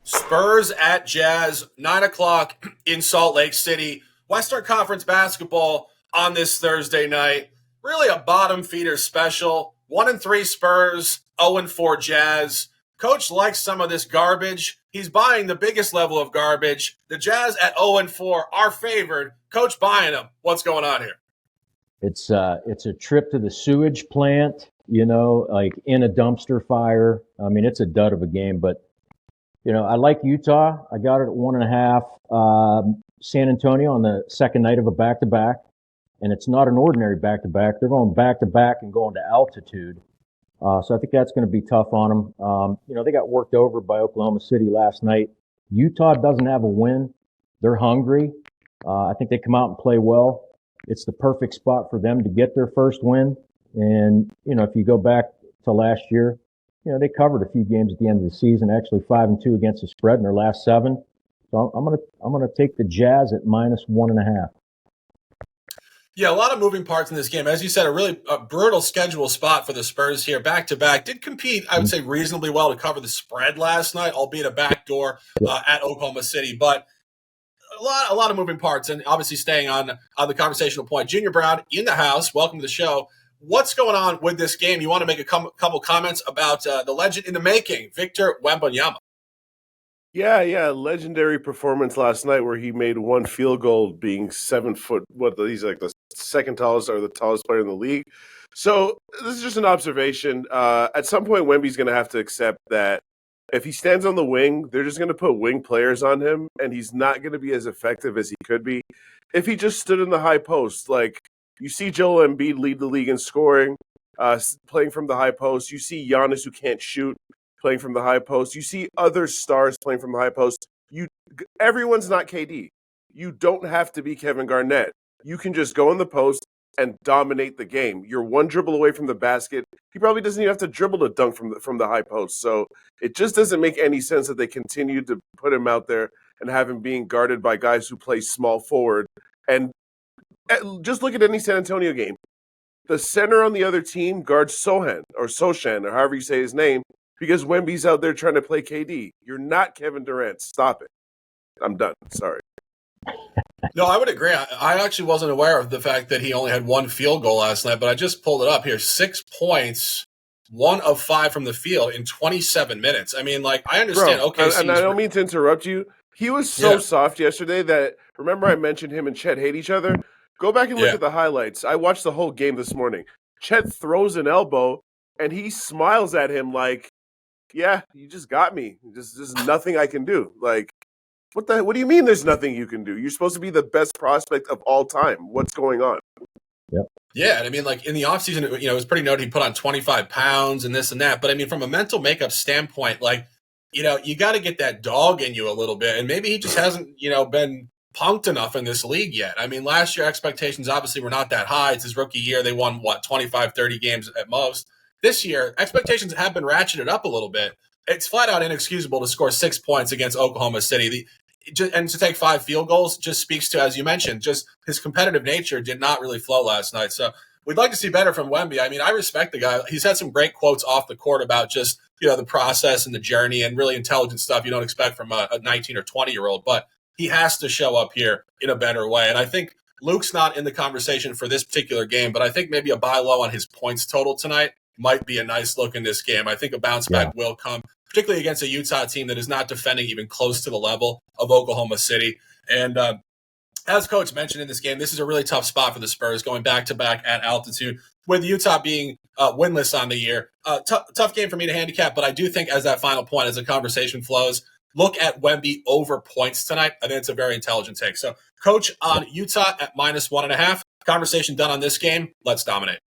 Spurs at Jazz, 9 o'clock in Salt Lake City. Western Conference basketball on this Thursday night. Really a bottom feeder special. 1-3 Spurs, 0-4 Jazz. Coach likes some of this garbage. He's buying the biggest level of garbage. The Jazz at 0-4 are favored. Coach buying them. What's going on here? It's a trip to the sewage plant, like in a dumpster fire. I mean, it's a dud of a game, but I like Utah. I got it at 1.5. San Antonio on the second night of a back-to-back, and it's not an ordinary back-to-back. They're going back-to-back and going to altitude. So I think that's going to be tough on them. They got worked over by Oklahoma City last night. Utah doesn't have a win. They're hungry. I think they come out and play well. It's the perfect spot for them to get their first win. And, if you go back to last year, they covered a few games at the end of the season, actually 5-2 against the spread in their last 7. So I'm gonna take the Jazz at -1.5. Yeah, a lot of moving parts in this game. As you said, a really brutal schedule spot for the Spurs here. Back-to-back. Did compete, I would say, reasonably well to cover the spread last night, albeit a backdoor at Oklahoma City. But a lot of moving parts, and obviously staying on the conversational point. Junior Brown in the house. Welcome to the show. What's going on with this game? You want to make a couple comments about the legend in the making, Victor Wembanyama. Yeah, legendary performance last night where he made one field goal, being 7 foot. He's like the second tallest or the tallest player in the league. So this is just an observation. At some point, Wemby's going to have to accept that if he stands on the wing, they're just going to put wing players on him, and he's not going to be as effective as he could be if he just stood in the high post. Like, you see Joel Embiid lead the league in scoring, playing from the high post. You see Giannis, who can't shoot, playing from the high post. You see other stars playing from the high post. Everyone's not KD. You don't have to be Kevin Garnett. You can just go in the post and dominate the game. You're one dribble away from the basket. He probably doesn't even have to dribble to dunk from the high post. So it just doesn't make any sense that they continue to put him out there and have him being guarded by guys who play small forward. And just look at any San Antonio game. The center on the other team guards Sochan, or however you say his name, because Wemby's out there trying to play KD. You're not Kevin Durant. Stop it. I'm done. Sorry. No, I would agree. I actually wasn't aware of the fact that he only had one field goal last night, but I just pulled it up here. 6 points, 1 of 5 from the field in 27 minutes. I mean, I understand. Bro, and I don't mean to interrupt you. He was so soft yesterday that, remember I mentioned him and Chet hate each other? Go back and look at the highlights. I watched the whole game this morning. Chet throws an elbow, and he smiles at him like, yeah, you just got me. There's nothing I can do. Like, what do you mean there's nothing you can do? You're supposed to be the best prospect of all time. What's going on? Yep. Yeah, and I mean, in the offseason, it was pretty noted he put on 25 pounds and this and that. But I mean, from a mental makeup standpoint, you got to get that dog in you a little bit. And maybe he just hasn't, been punked enough in this league yet. I mean, last year expectations obviously were not that high. It's his rookie year. They won, 25, 30 games at most. This year, expectations have been ratcheted up a little bit. It's flat out inexcusable to score 6 points against Oklahoma City. And to take 5 field goals just speaks to, as you mentioned, just his competitive nature did not really flow last night. So we'd like to see better from Wemby. I mean, I respect the guy. He's had some great quotes off the court about just, the process and the journey and really intelligent stuff you don't expect from a 19 or 20-year-old. But he has to show up here in a better way. And I think Luke's not in the conversation for this particular game, but I think maybe a buy low on his points total tonight might be a nice look in this game. I think a bounce back will come, particularly against a Utah team that is not defending even close to the level of Oklahoma City. And as Coach mentioned in this game, this is a really tough spot for the Spurs, going back-to-back at altitude, with Utah being winless on the year. Tough game for me to handicap, but I do think as that final point, as the conversation flows, look at Wemby over points tonight. I think it's a very intelligent take. So, Coach, on Utah at -1.5, conversation done on this game. Let's dominate.